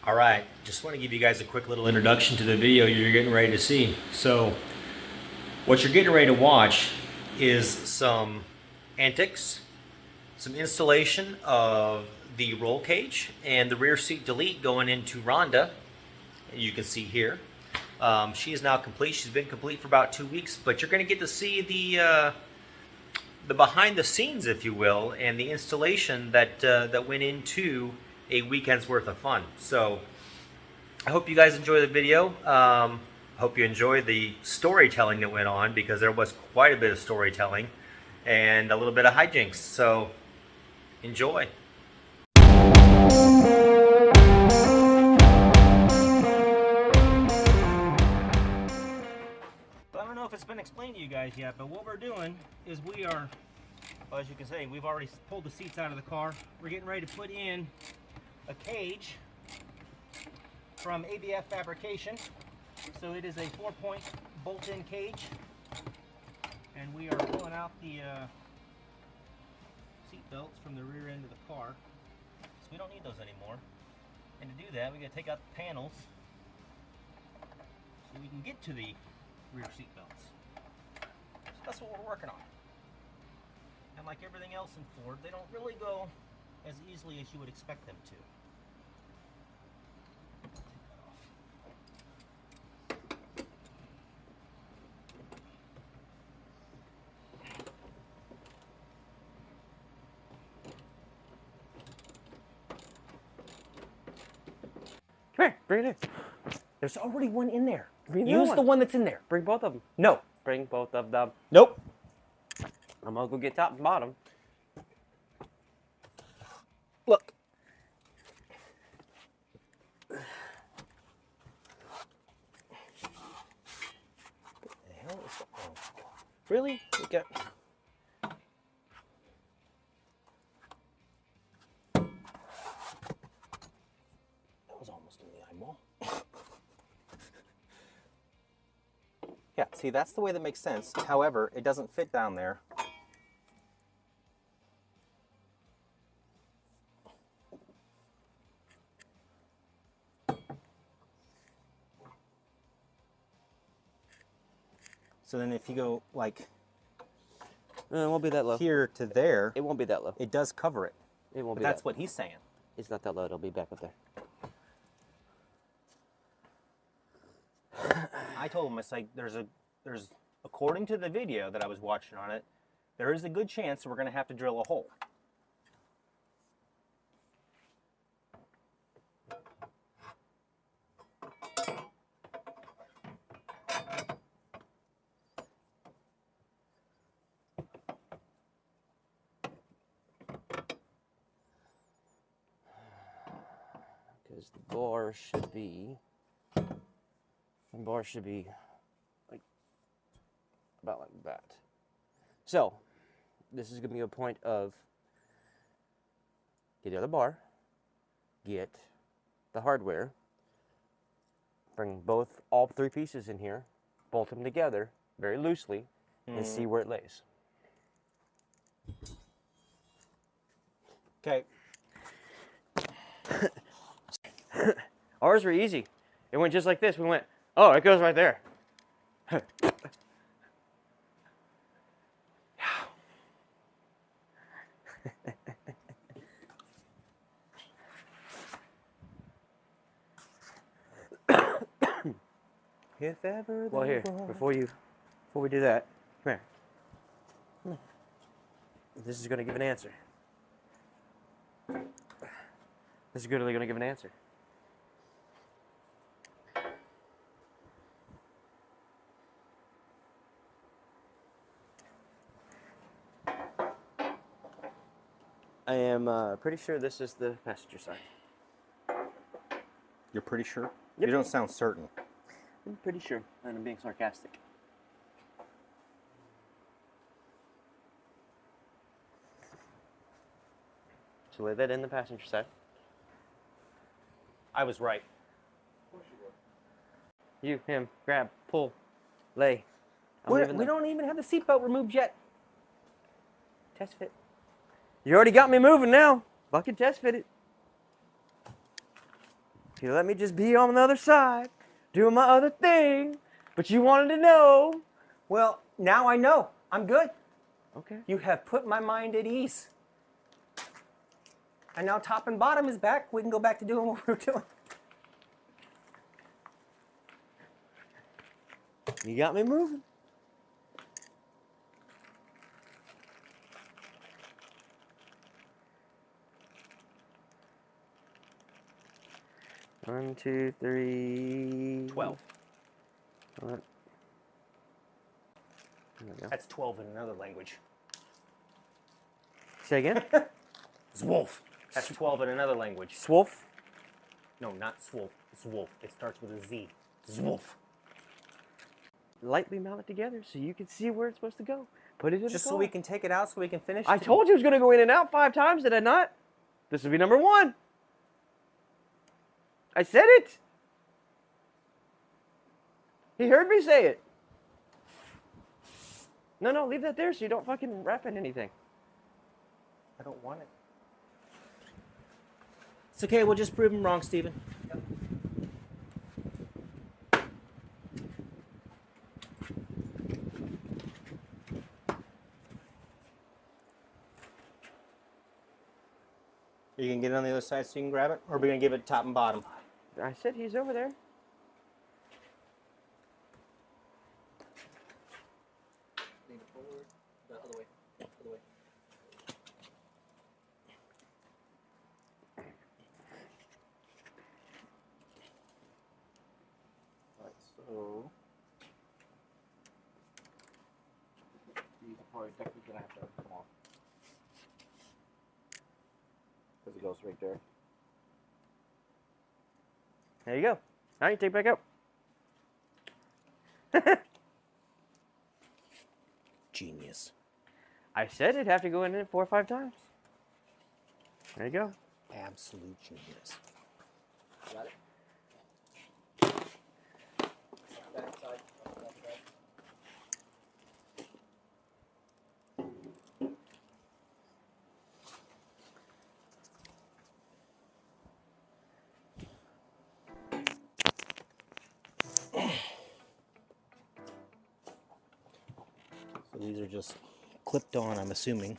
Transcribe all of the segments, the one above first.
All right, just want to give you guys a quick little introduction to the video you're getting ready to see. So, what you're getting ready to watch is some antics, some installation of the roll cage and the rear seat delete going into Rhonda. You can see here. She is now complete. She's been complete for about 2 weeks, but you're going to get to see the behind the scenes, if you will, and the installation that went into a weekend's worth of fun. So I hope you guys enjoy the video. Hope you enjoy the storytelling that went on, because there was quite a bit of storytelling and a little bit of hijinks. So enjoy. I don't know if it's been explained to you guys yet, but what we're doing is we are, well, as you can see, we've already pulled the seats out of the car. We're getting ready to put in a cage from ABF Fabrication. So it is a 4-point bolt-in cage, and we are pulling out the seat belts from the rear end of the car, so we don't need those anymore. And to do that, we got to take out the panels so we can get to the rear seat belts. So that's what we're working on. And like everything else in Ford, they don't really go as easily as you would expect them to. Come here, bring it in. There's already one in there. Use the one that's in there. Bring both of them. No. Bring both of them. Nope. I'm gonna go get top and bottom. Look. What the hell is that? Oh. Really? You got... That was almost in the eyeball. Yeah, see, that's the way that makes sense. However, it doesn't fit down there. So then if you go like No, it won't be that low. here to there, It won't be that low. it does cover it. It won't But be that's that. what he's saying. It's not that low. It'll be back up there. I told him, it's like there's according to the video that I was watching on it, there is a good chance we're going to have to drill a hole. Because the bar should be like about like that. So this is gonna be a point of get the other bar, get the hardware, bring all three pieces in here, bolt them together very loosely, and see where it lays. Okay. Ours were easy. It went just like this. We went, oh, it goes right there. If ever Well, here, before we do that, come here. This is going to give an answer. This is really going to give an answer. I am pretty sure this is the passenger side. You're pretty sure? Yep. You don't sound certain. I'm pretty sure, and I'm being sarcastic. So lay that in the passenger side. I was right. You, him, grab, pull, lay. We don't even have the seatbelt removed yet. Test fit. You already got me moving now. Fucking test fit it. You let me just be on the other side, doing my other thing, but you wanted to know. Well, now I know. I'm good. Okay. You have put my mind at ease. And now top and bottom is back. We can go back to doing what we were doing. You got me moving. One, 2, 3. 12. What? There we go. That's 12 in another language. Say again? Zwolf. That's 12 in another language. Swolf? No, not swolf. Zwolf. It starts with a Z. Zwolf. Lightly mount it together so you can see where it's supposed to go. Put it in Just the so car. we can take it out so we can finish. I told you it was going to go in and out 5 times, did I not? This would be number 1. I said it. He heard me say it. No, leave that there so you don't fucking wrap in anything. I don't want it. It's okay. We'll just prove him wrong, Steven. Yep. Are you going to get it on the other side so you can grab it? Or are we going to give it top and bottom? I said he's over there. Lean it forward, the other way, other way. Alright, so these are probably definitely gonna have to come off. Because it goes right there. There you go. Now you take it back out. Genius. I said it'd have to go in it 4 or 5 times. There you go. Absolute genius. Got it? Back side, back side. So these are just clipped on, I'm assuming.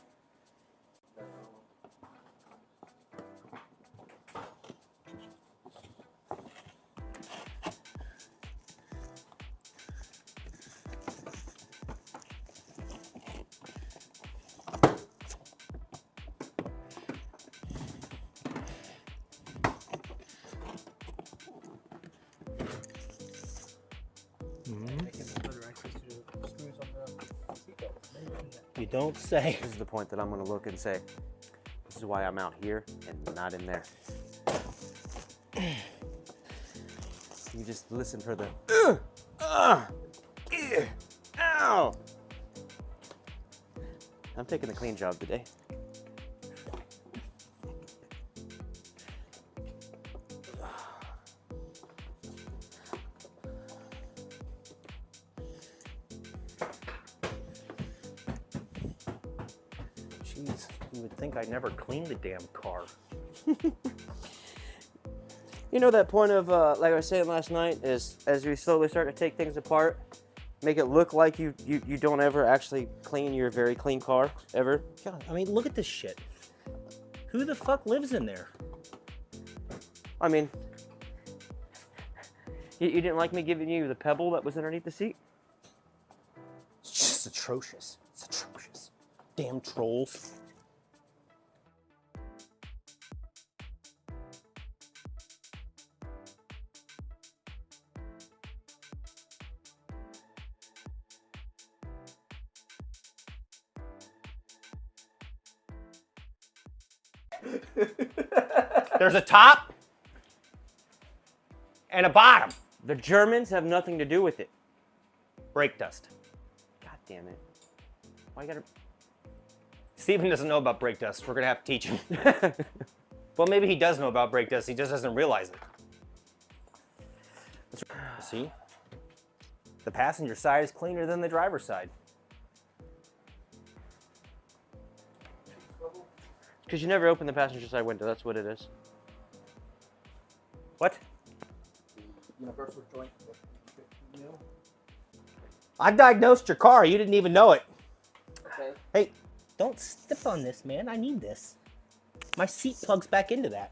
You don't say. This is the point that I'm going to look and say, this is why I'm out here and not in there. You just listen for the, ow. I'm taking the clean job today. Jeez, you would think I never cleaned the damn car. You know that point of, like I was saying last night, is as we slowly start to take things apart, make it look like you don't ever actually clean your very clean car, ever. God, I mean, look at this shit. Who the fuck lives in there? I mean, you didn't like me giving you the pebble that was underneath the seat? It's just atrocious. It's atrocious. Damn trolls. There's a top and a bottom. The Germans have nothing to do with it. Brake dust. God damn it. Why you gotta... Steven doesn't know about brake dust. We're gonna have to teach him. Well, maybe he does know about brake dust. He just doesn't realize it. See? The passenger side is cleaner than the driver's side. Because you never open the passenger side window, that's what it is. What? universal joint. I diagnosed your car. You didn't even know it. Okay. Hey, don't step on this, man. I need this. My seat plugs back into that.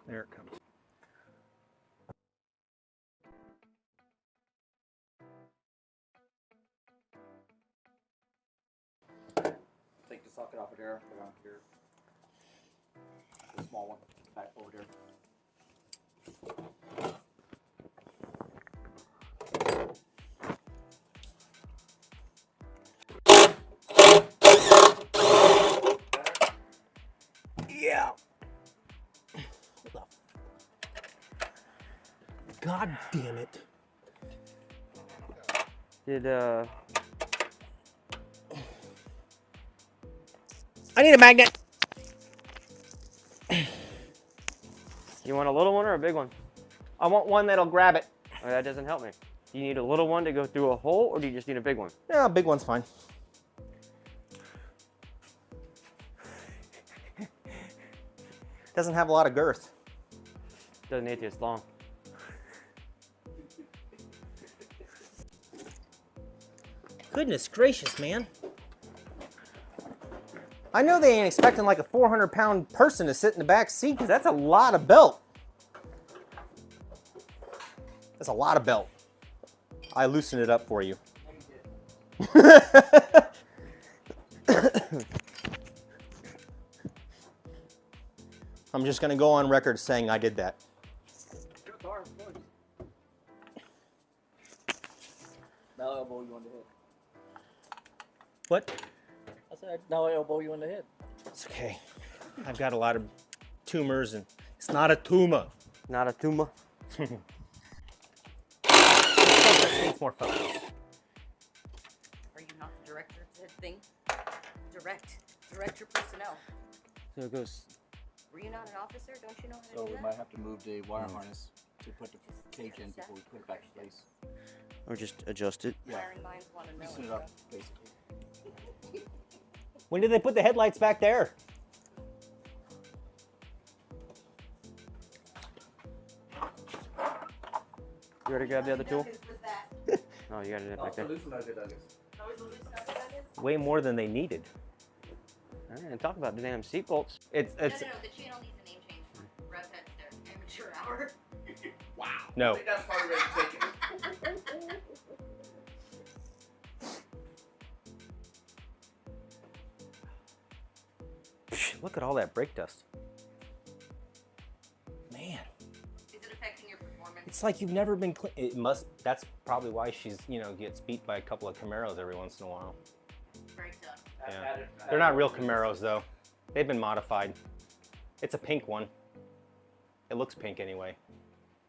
There it comes. Take the socket off of there, around here. The small one, back over there. Yeah. God damn it. I need a magnet. You want a little one or a big one? I want one that'll grab it. Oh, that doesn't help me. Do you need a little one to go through a hole, or do you just need a big one? No, a big one's fine. Doesn't have a lot of girth. Doesn't need to, it's long. Goodness gracious, man. I know they ain't expecting like a 400-pound person to sit in the back seat, because that's a lot of belt. That's a lot of belt. I loosened it up for you. I'm just going to go on record saying I did that. Now I elbow you on the head. What? I said, now I elbow you on the head. It's okay. I've got a lot of tumors, and it's not a tumor. Not a tumor. That needs more focus. Are you not the director of the thing? Direct your personnel. So it goes. Were you not an officer? Don't you know how to So do we that? might have to move the wire harness to put the cage in before we put it back in place. Or just adjust it. Yeah. Wiring minds want to know. Loosen it up, basically. When did they put the headlights back there? You already grabbed the other tool? Whose was that? Oh, you got it back there. Oh, is Luis not the youngest? Way more than they needed. All right, and talk about the damn seat bolts. It's No, the channel needs a name change. Rev Head's their amateur hour. no. That's probably ready to take it. Look at all that brake dust. Man, Is it affecting your performance? it's like you've never been clean. It must. That's probably why she's, gets beat by a couple of Camaros every once in a while. Very tough. Yeah. They're not real Camaros though. They've been modified. It's a pink one. It looks pink anyway.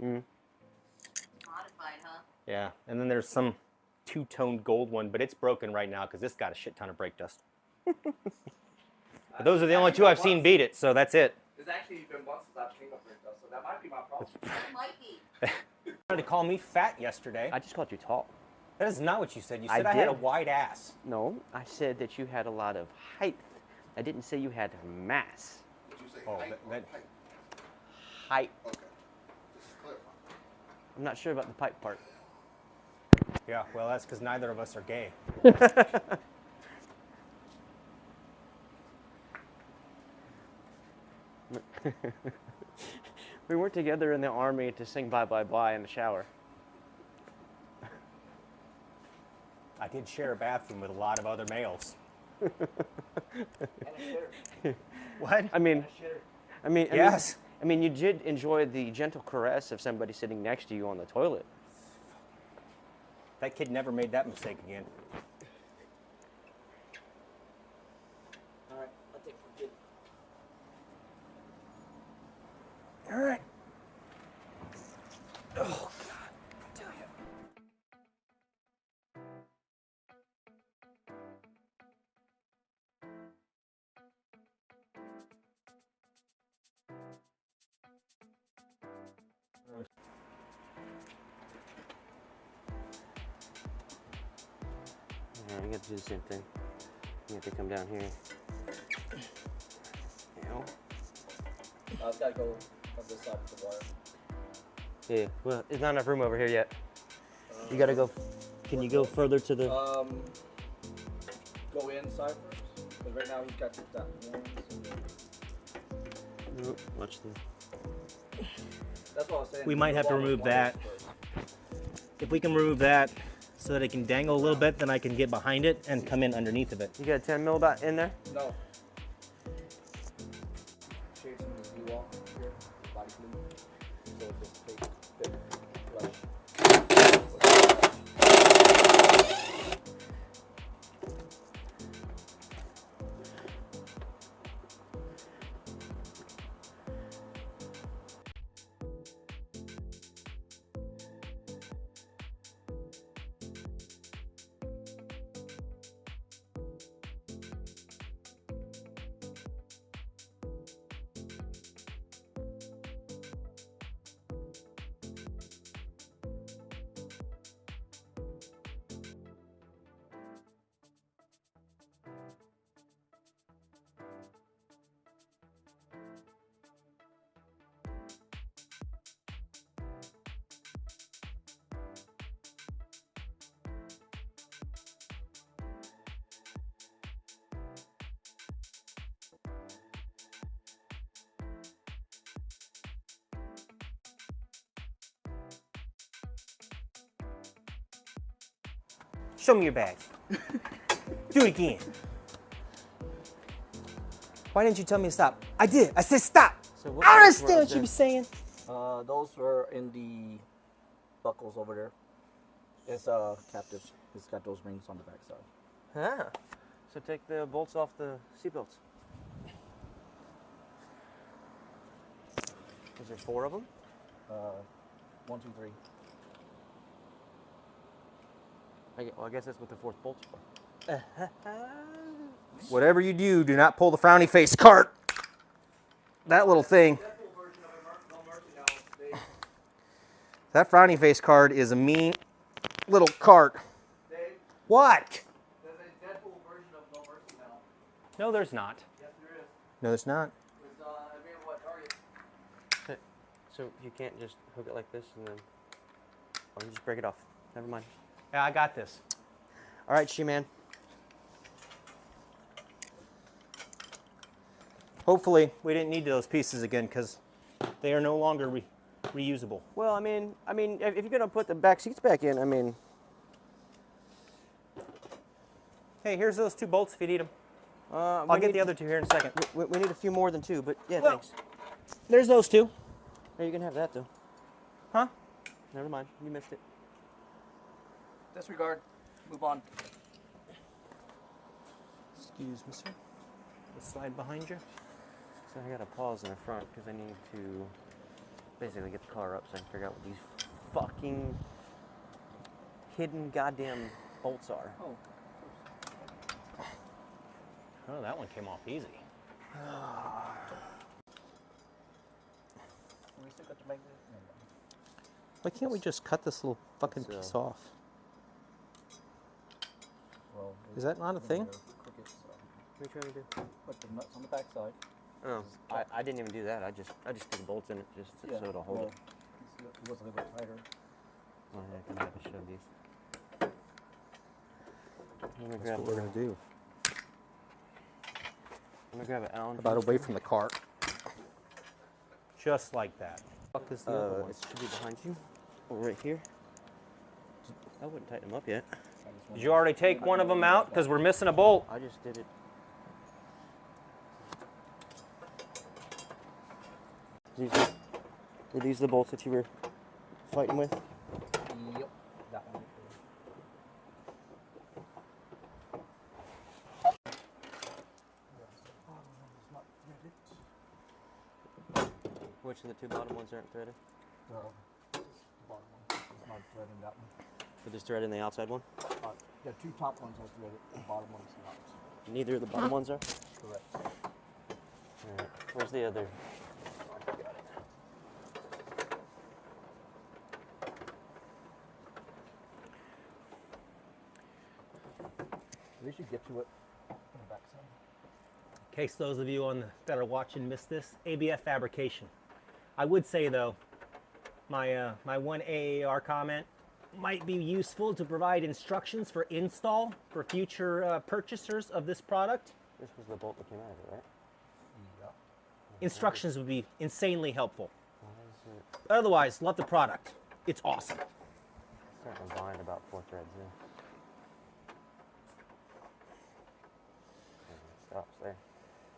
Modified, huh? Yeah, and then there's some two-toned gold one, but it's broken right now because it's got a shit ton of brake dust. But those are the only two I've seen beat it, so that's it. It's actually been once since I've cleaned up brake dust, so that might be my problem. It might be. You wanted to call me fat yesterday. I just called you tall. That is not what you said. You I said I had a did. wide ass. No, I said that you had a lot of height. I didn't say you had mass. Did you say Oh, height or that- height? Height. Okay. Just clarify. I'm not sure about the pipe part. Yeah, well, that's because neither of us are gay. We weren't together in the army to sing Bye Bye Bye in the shower. I did share a bathroom with a lot of other males. What? I mean, Yes. I mean, you did enjoy the gentle caress of somebody sitting next to you on the toilet. That kid never made that mistake again. Alright, I think we're good. All right. Oh, God. I tell you. Alright, you got to do the same thing. You have to come down here. Ow. It's gotta go on this side of the wire. Yeah, well, there's not enough room over here yet. You gotta go. Can you go further to the. Go inside first. Because right now he's got that one. Oh, watch the. That's what I was saying. We might have to remove that. If we can remove that so that it can dangle a little bit, then I can get behind it and come in underneath of it. You got a 10 mil dot in there? No. Shade some of this glue off here. Body glue. So it just takes thick. Like. Show me your badge. Do it again. Why didn't you tell me to stop? I did. I said stop. So what I parts understand were what you were saying. Those were in the buckles over there. It's captive. It's got those rings on the back side. Ah. So take the bolts off the seatbelts. Is there 4 of them? 1, 2, 3. Well, I guess that's what the 4th bolt's for. Whatever you do, do not pull the frowny face cart. That little thing. That frowny face card is a mean little cart. Dave, What? there's a Deadpool version of No Mercy now. No, there's not. Yes, there is. No, there's not. It's available at Target. So you can't just hook it like this and then. Oh, you just break it off. Never mind. Yeah, I got this. All right, She-Man. Hopefully, we didn't need those pieces again because they are no longer reusable. Well, I mean, if you're gonna put the back seats back in, I mean. Hey, here's those 2 bolts if you need them. I'll we get need- the other 2 here in a second. We need a few more than 2, but yeah, Well- thanks. There's those 2. Hey, you can have that though. Huh? Never mind, you missed it. Disregard. Move on. Excuse me, sir. Let's slide behind you. So I gotta pause in the front because I need to basically get the car up so I can figure out what these fucking hidden goddamn bolts are. Oh. Oh, that one came off easy. We still got the magnet. Why can't we just cut this little fucking So- piece off? Well, Is that not a thing? What are you trying to do? Put the nuts on the back side. Oh, I didn't even do that. I just threw the bolts in it just so it'll hold it. It was a little bit tighter. Oh, yeah, I'm gonna have to shove these. I'm gonna That's grab. what we're gonna do. I'm gonna grab an Allen. About away from the cart. Just like that. Fuck is the other one? It should be behind you, or right here. I wouldn't tighten them up yet. Did you already take one of them out? Because we're missing a bolt. I just did it. Were these the bolts that you were fighting with? Yep. That one. Which of the 2 bottom ones aren't threaded? The bottom one. It's not threading that one. But there's thread in the outside one? The 2 top ones are threaded. The bottom one is not. Neither of the bottom ones are? Correct. Alright. Where's the other? should get to it on the back side. In case those of you that are watching missed this, ABF fabrication. I would say though, my one AAR comment might be useful to provide instructions for install for future purchasers of this product. This was the bolt that came out of it, right? Yeah. Instructions would be insanely helpful. Why is it Otherwise, love the product. It's awesome. starting to bind about 4 threads in? And it stops there.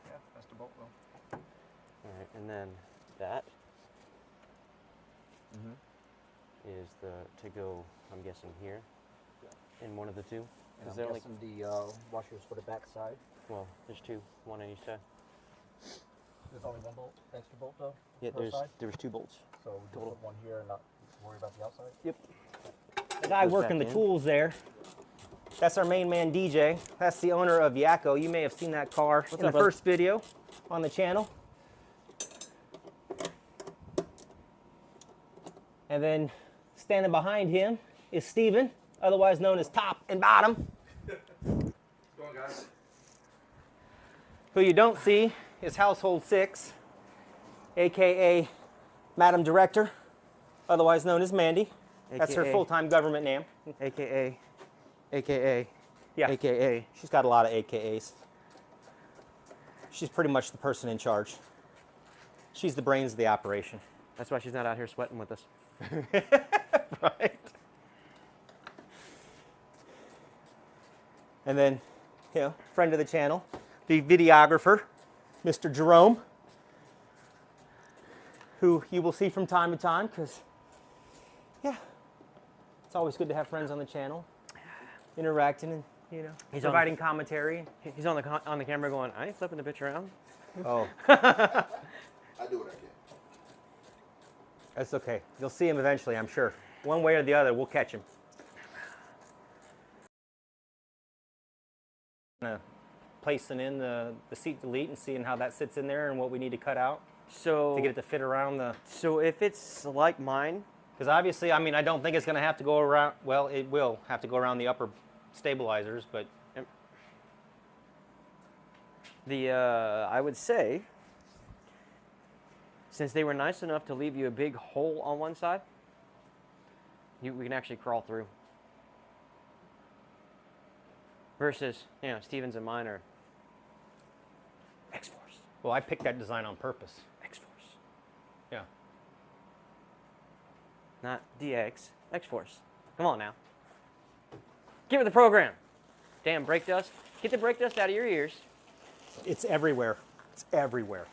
Yeah, that's the bolt though. All right, and then that is the to go. I'm guessing here, in one of the two. And Is I'm there only guessing the washers for the back side. well? There's two, one on each side. There's only one bolt, extra bolt though. Yeah, per side. there was 2 bolts. So just total. put one here and not worry about the outside. Yep. The guy Goes working the back in. tools there. That's our main man, DJ. That's the owner of Yakko. You may have seen that car in the up, bud? first video on the channel. And then standing behind him is Steven, otherwise known as Top and Bottom. Going, guys. Who you don't see is Household 6, aka Madam Director, otherwise known as Mandy. That's her AKA. full-time government name. AKA. Yeah. AKA. She's got a lot of AKAs. She's pretty much the person in charge. She's the brains of the operation. That's why she's not out here sweating with us. Right. And then, you know, friend of the channel, the videographer, Mr. Jerome, who you will see from time to time, because, yeah, it's always good to have friends on the channel, interacting and, you know, He's on- providing commentary. He's on the camera going, I ain't flipping the bitch around. Oh, I do what I can. that's okay. You'll see him eventually, I'm sure. One way or the other, we'll catch him. Placing in the seat delete and seeing how that sits in there and what we need to cut out So, to get it to fit around the. so if it's like mine, Because obviously, I mean, I don't think it's going to have to go around. Well, it will have to go around the upper stabilizers, but I would say, since they were nice enough to leave you a big hole on one side, we can actually crawl through. Versus, you know, Stevens and mine are X-Force. well, I picked that design on purpose. X-Force. Yeah. Not DX, X-Force. Come on now. Get with the program. Damn brake dust. Get the brake dust out of your ears. It's everywhere. It's everywhere.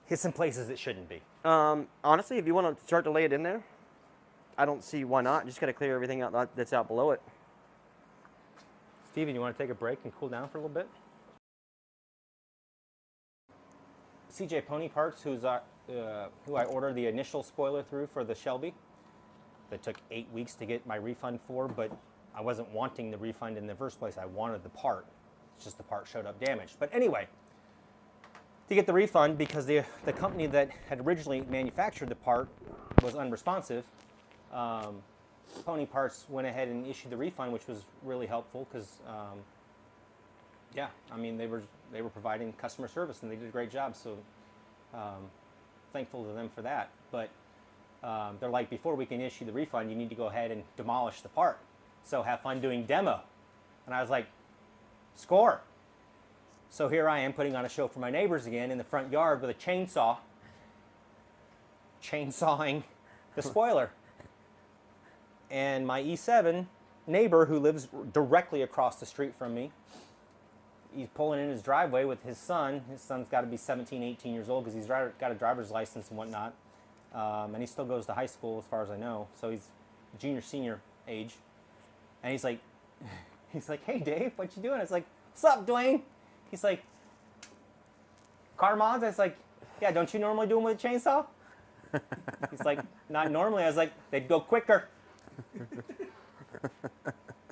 It's in places it shouldn't be. Honestly, if you want to start to lay it in there, I don't see why not. Just got to clear everything out that's out below it. Steven, you want to take a break and cool down for a little bit? CJ Pony Parts, who I ordered the initial spoiler through for the Shelby. That took 8 weeks to get my refund for, but I wasn't wanting the refund in the first place. I wanted the part. It's just the part showed up damaged. But anyway, to get the refund, because the company that had originally manufactured the part was unresponsive, Pony Parts went ahead and issued the refund, which was really helpful because, yeah, I mean, they were providing customer service and they did a great job. So thankful to them for that. But they're like, before we can issue the refund, you need to go ahead and demolish the part. So have fun doing demo. And I was like, score. So here I am putting on a show for my neighbors again in the front yard with a chainsaw, chainsawing the spoiler. And my E7 neighbor, who lives directly across the street from me, he's pulling in his driveway with his son. His son's got to be 17, 18 years old because he's got a driver's license and whatnot. And he still goes to high school as far as I know. So he's junior, senior age. And he's like, hey Dave, what you doing? I was like, what's up, Dwayne? He's like, car mods? I was like, yeah, don't you normally do them with a chainsaw? He's like, not normally. I was like, they'd go quicker.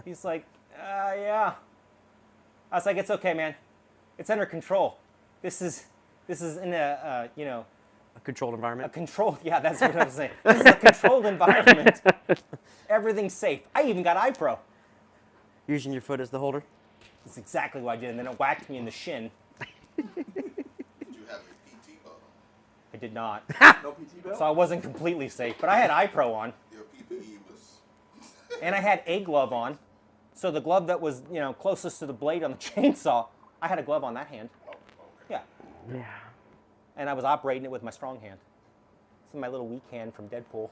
He's like, yeah. I was like, it's okay, man. It's under control. This is in a, you know, A controlled a environment. controlled, yeah, that's what I'm saying. This is a controlled environment. Everything's safe. I even got iPro. Using your foot as the holder? That's exactly what I did, and then it whacked me in the shin. Did you have a PT belt on? I did not. No PT belt? So I wasn't completely safe, but I had iPro on, Your PPE was. and I had a glove on. So the glove that was, you know, closest to the blade on the chainsaw, I had a glove on that hand. Oh, okay. Yeah. Yeah. And I was operating it with my strong hand. This is my little weak hand from Deadpool.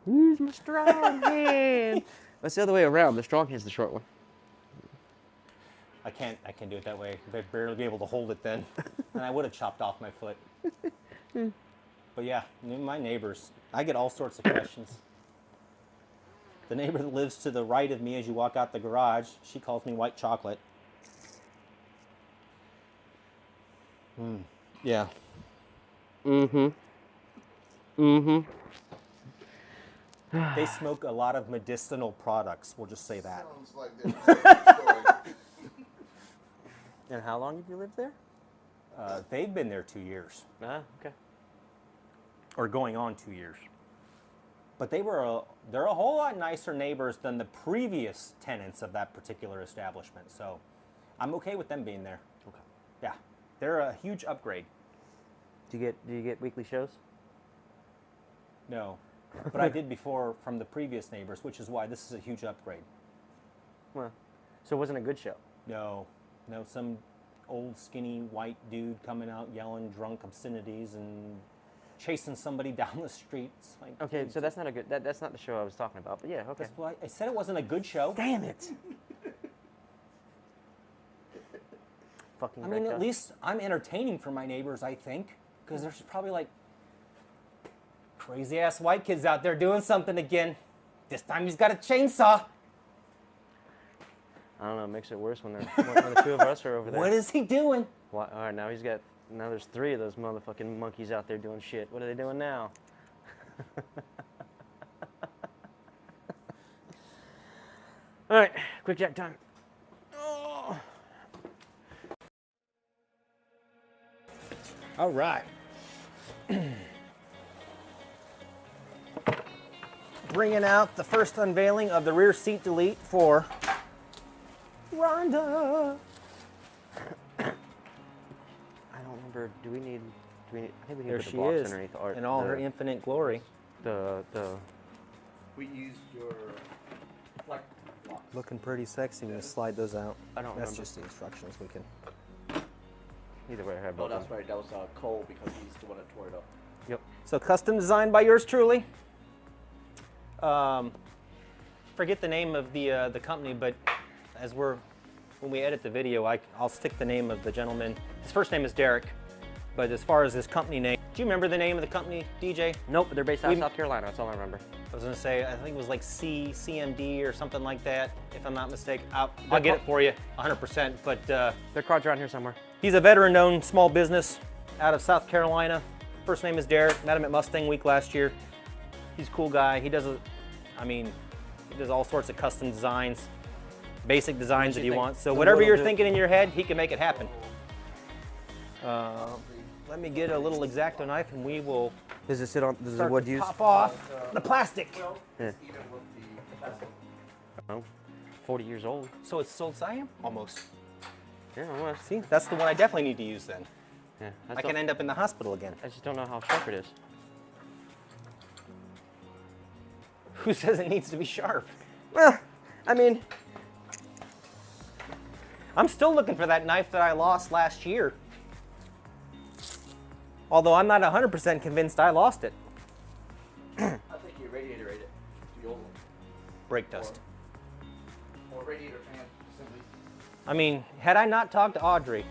Use my strong hand. That's the other way around. The strong hand's the short one. I can't do it that way. I'd barely be able to hold it then. And I would have chopped off my foot. But yeah, my neighbors, I get all sorts of questions. The neighbor that lives to the right of me as you walk out the garage, she calls me white chocolate. Yeah. Mm-hmm. Mm-hmm. They smoke a lot of medicinal products, we'll just say that. Sounds like there's a story. And how long have you lived there? They've been there 2 years, Ah, okay. or going on 2 years. But they're a whole lot nicer neighbors than the previous tenants of that particular establishment. So I'm okay with them being there. Okay. Yeah, they're a huge upgrade. Do you get weekly shows? No, but I did before from the previous neighbors, which is why this is a huge upgrade. Well, so it wasn't a good show. No, some old skinny white dude coming out yelling drunk obscenities and chasing somebody down the street. It's like, Okay, dude, so that's not a good. That's not the show I was talking about. But yeah, okay. that's why I said it wasn't a good show. Damn it! Fucking. I mean, Becca. at least I'm entertaining for my neighbors, I think, because there's probably like crazy ass white kids out there doing something again. This time he's got a chainsaw. I don't know. It makes it worse when the two of us are over there. What is he doing? Why, all right, now there's 3 of those motherfucking monkeys out there doing shit. What are they doing now? All right, quick jack time. Oh. All right. Bringing out the first unveiling of the rear seat delete for Rhonda. I don't remember. Do we need? I think we need There to put she the box is, underneath the art. in all her infinite glory. The We used your flex block. Looking pretty sexy when you slide those out. I don't That's remember. just the instructions we can. Either way, I have Oh, both. that's right. That was Cole because he's the one that tore it up. Yep. So custom designed by yours truly. Forget the name of the company, but when we edit the video, I'll stick the name of the gentleman. His first name is Derek, but as far as his company name, do you remember the name of the company, DJ? Nope, they're based out of We- South Carolina. That's all I remember. I was gonna say, I think it was like CMD or something like that, if I'm not mistaken. I'll get it for you, 100%. But Their cards are around here somewhere. he's a veteran-owned small business out of South Carolina. First name is Derek. Met him at Mustang Week last year. He's a cool guy. He does all sorts of custom designs, basic designs that you want. So whatever you're thinking in your head, he can make it happen. Let me get a little X-Acto knife, and we will Does it sit on? Does the start wood to use? pop off the plastic. Yeah. Even with the plastic. Oh, 40 years old. So it's sold Siam? Almost. Yeah, almost. See, that's the one I definitely need to use then. Yeah. I can end up in the hospital again. I just don't know how sharp it is. Who says it needs to be sharp? Well, I mean, I'm still looking for that knife that I lost last year. Although I'm not 100% convinced I lost it. I think you radiator ate it. The old one. Brake dust. Or radiator fan assembly. I mean, had I not talked to Audrey,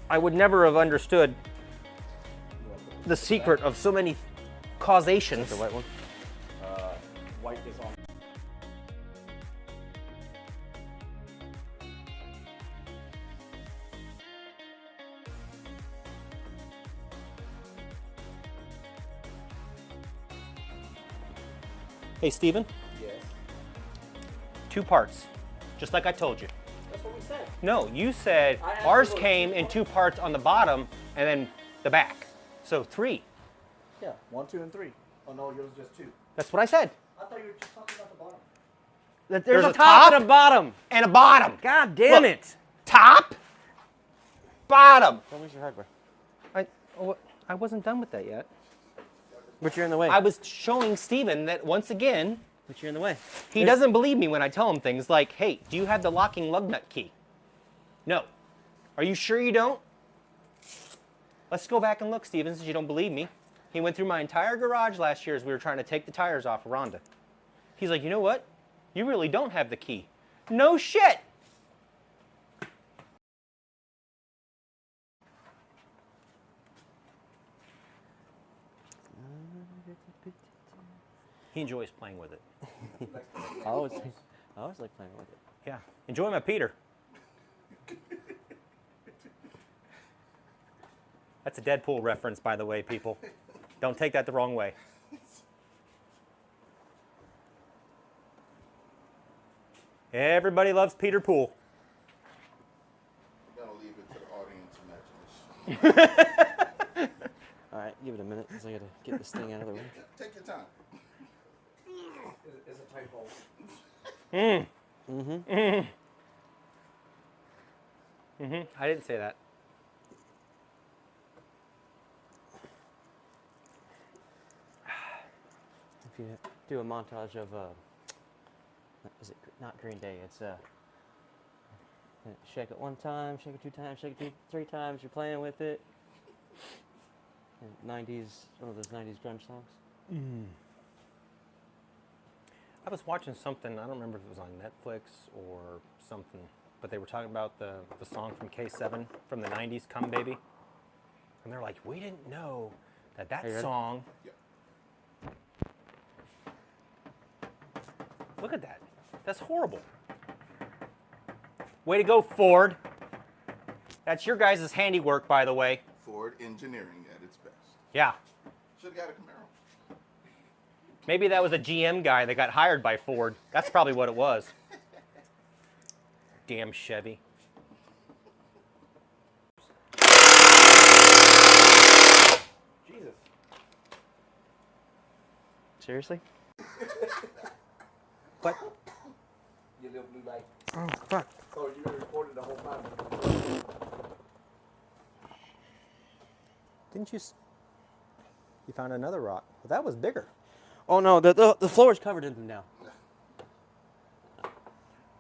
I would never have understood the secret of so many causations. the white one. White is on. Hey, Steven, Yes. 2 parts, just like I told you. That's what we said. No, you said I asked ours you what came two in 2 parts on the bottom and then the back. So 3. Yeah. 1, 2, and 3. Oh no, yours is just 2. That's what I said. I thought you were just talking about the bottom. There's a top and a bottom. And a bottom. God damn Look. it. Top, bottom. Don't lose your hardware. I wasn't done with that yet. But you're in the way. I was showing Steven that once again, But you're in the way. he doesn't believe me when I tell him things like, hey, do you have the locking lug nut key? No. Are you sure you don't? Let's go back and look, Steven, since you don't believe me. He went through my entire garage last year as we were trying to take the tires off of Rhonda. He's like, you know what? You really don't have the key. No shit! He enjoys playing with it. I always like playing with it. Yeah. Enjoy my Peter. That's a Deadpool reference, by the way, people. Don't take that the wrong way. Everybody loves Peter Pool. I'm gonna leave it to the audience imagination. All right, give it a minute because I got to get this thing out of the way. Take your time. It's a typo. I didn't say that. If you do a montage of, is it not Green Day? It's shake it one time, shake it two times, shake it three times. You're playing with it. And 90s, one of those 90s grunge songs. I was watching something, I don't remember if it was on Netflix or something, but they were talking about the song from K7 from the 90s, Come Baby. And they're like, we didn't know that Are you ready? song. Yep. Look at that. That's horrible. Way to go, Ford. That's your guys' handiwork, by the way. Ford engineering at its best. Yeah. Should have got a Camaro. Maybe that was a GM guy that got hired by Ford. That's probably what it was. Damn Chevy. Jesus. Seriously? What? Your little blue light. Oh, fuck. So you been recording the whole time? Didn't you? You found another rock. Well, that was bigger. Oh no, the floor is covered in them now.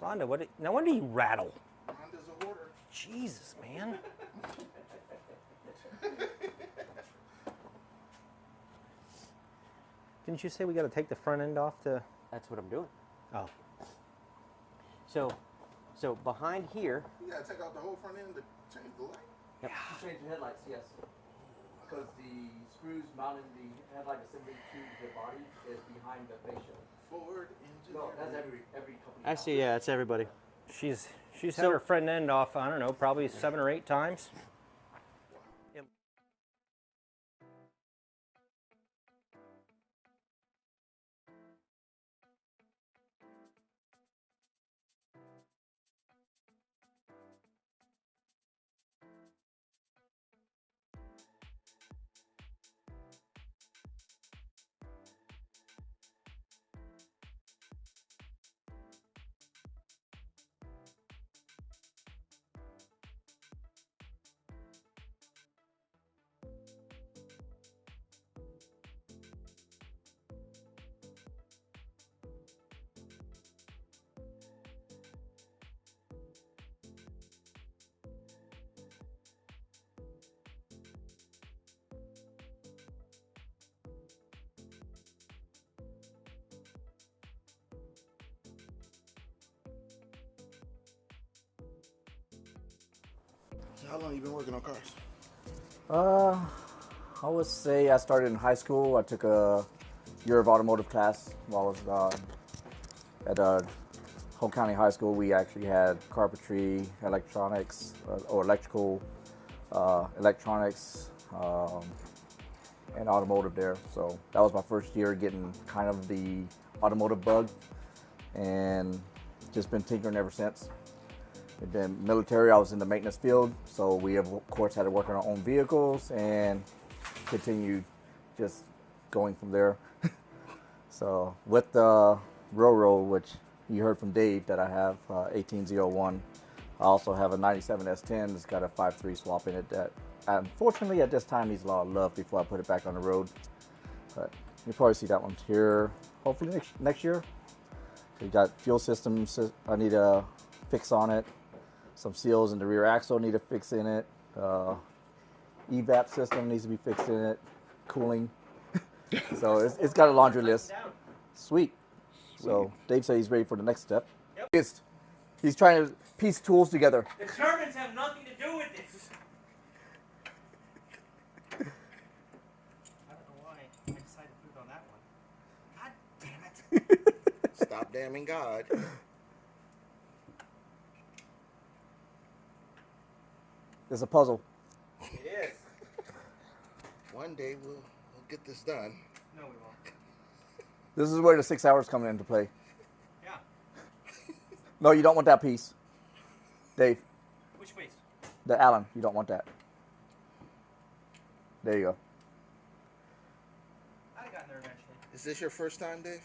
Rhonda, no wonder you rattle. Honda's a hoarder. Jesus, man. Didn't you say we got to take the front end off to? That's what I'm doing. Oh. So behind here, You gotta take out the whole front end to change the light. To change the headlights, yes. Because the screws mounting the headlight assembly to the body is behind the fascia. Ford No, engineering. that's every company. I see. Yeah, it's everybody. She's had her front end off, I don't know, probably 7 or 8 times. So how long you been working on cars? I would say I started in high school. I took a year of automotive class while I was at Home County High School. We actually had carpentry, electronics, or electrical, electronics, and automotive there. So that was my first year getting kind of the automotive bug, and just been tinkering ever since. And then military, I was in the maintenance field, so we of course had to work on our own vehicles and continued just going from there. So with the railroad, which you heard from Dave that I have 1801. I also have a 97 S10 that's got a 5.3 swap in it that unfortunately at this time needs a lot of love before I put it back on the road. But you'll probably see that one here hopefully next year. So you got fuel systems I need a fix on it. Some seals in the rear axle need a fix in it. EVAP system needs to be fixed in it. Cooling. So it's got a laundry list. Sweet. So Dave said he's ready for the next step. Yep. He's trying to piece tools together. The Germans have nothing to do with this. I don't know why I decided to put it on that one. God damn it. Stop damning God. It's a puzzle. It is. One day we'll get this done. No, we won't. This is where the 6 hours come into play. Yeah. No, you don't want that piece. Dave, Which ways? the Allen, you don't want that. There you go. I'd have gotten there eventually. Is this your first time, Dave?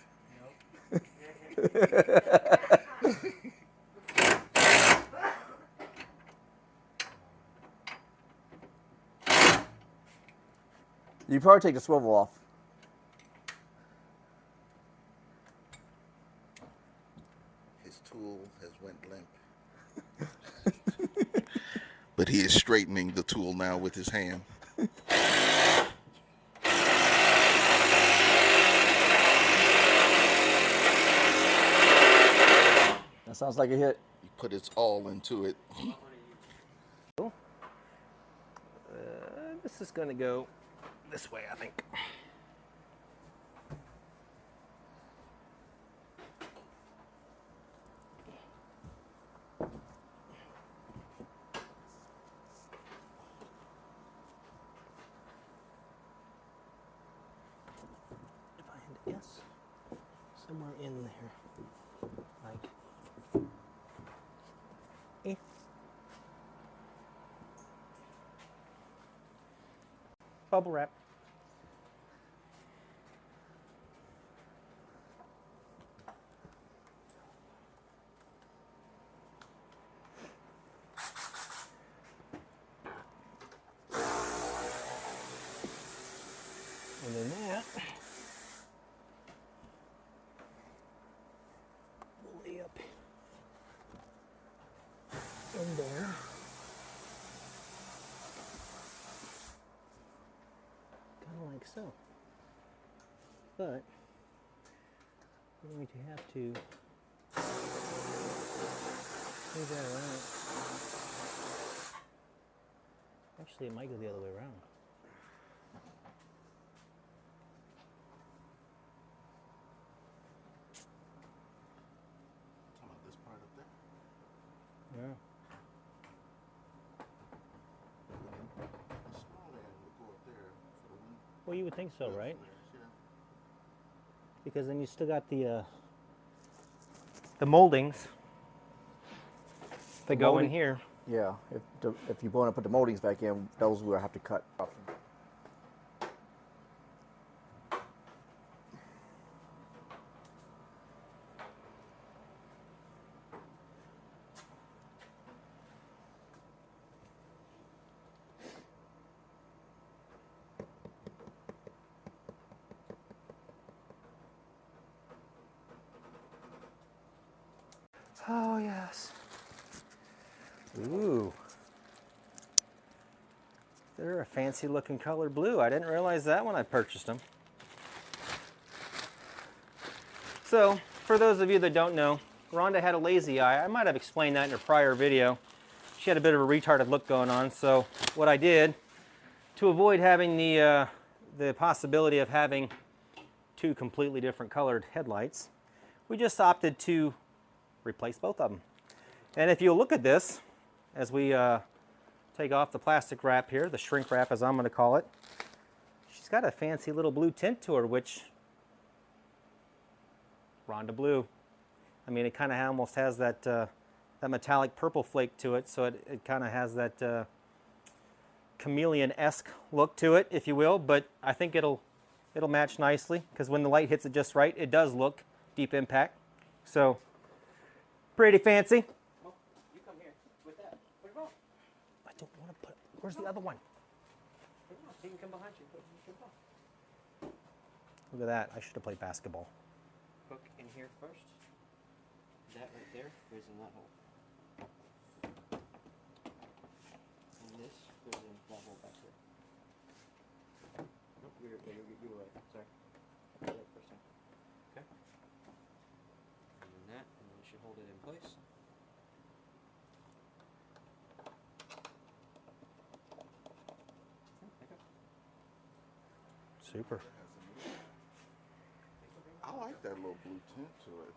You probably take the swivel off. His tool has went limp. But he is straightening the tool now with his hand. That sounds like a hit. He put his all into it. This is going to go this way, I think. If I had to guess, somewhere in there, like, bubble wrap. And then that will lay up in there. Kind of like so. But we're going to have to move that around. Actually, it might go the other way around. This part up there. Yeah. The small end will go up there for the wind. Well, you would think so, right? Yeah. Because then you still got the moldings that go in molding- here. Yeah, if you want to put the moldings back in, those will have to cut. Oh, yes. Ooh. They're a fancy looking color blue. I didn't realize that when I purchased them. So, for those of you that don't know, Rhonda had a lazy eye. I might have explained that in her prior video. She had a bit of a retarded look going on, so what I did, to avoid having the possibility of having two completely different colored headlights, we just opted to replace both of them. And if you look at this, as we take off the plastic wrap here, the shrink wrap as I'm going to call it, she's got a fancy little blue tint to her, which Rhonda blue. I mean, it kind of almost has that that metallic purple flake to it, so it kind of has that chameleon-esque look to it, if you will. But I think it'll match nicely because when the light hits it just right, it does look deep impact. So Pretty fancy. Well, you come here with that. Put it on. I don't want to put. Where's the other one? Put it on. So you can come behind you. Put it on. Look at that. I should have played basketball. Hook in here first. That right there goes in that hole. And this goes in that hole back there. Nope, you were right. Sorry. I got it first time. Okay. And then that, and then you should hold it in place. Super. I like that little blue tint to it.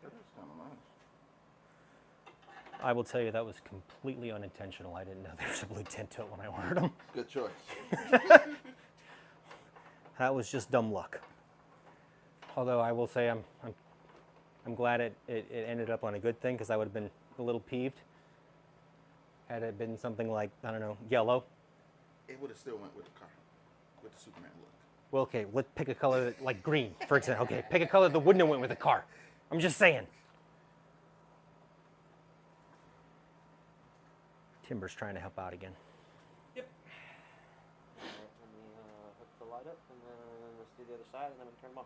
That is kind of nice. I will tell you that was completely unintentional. I didn't know there was a blue tint to it when I ordered them. Good choice. That was just dumb luck. Although I will say I'm glad it ended up on a good thing, because I would have been a little peeved had it been something like, I don't know, yellow. It would have still went with the car, with the Superman look. Well, okay, let's pick a color like green, for example. Okay, pick a color that wouldn't have went with the car. I'm just saying. Timber's trying to help out again. Yep. Alright, let me hook the light up, and then let's do the other side, and then we can turn them on.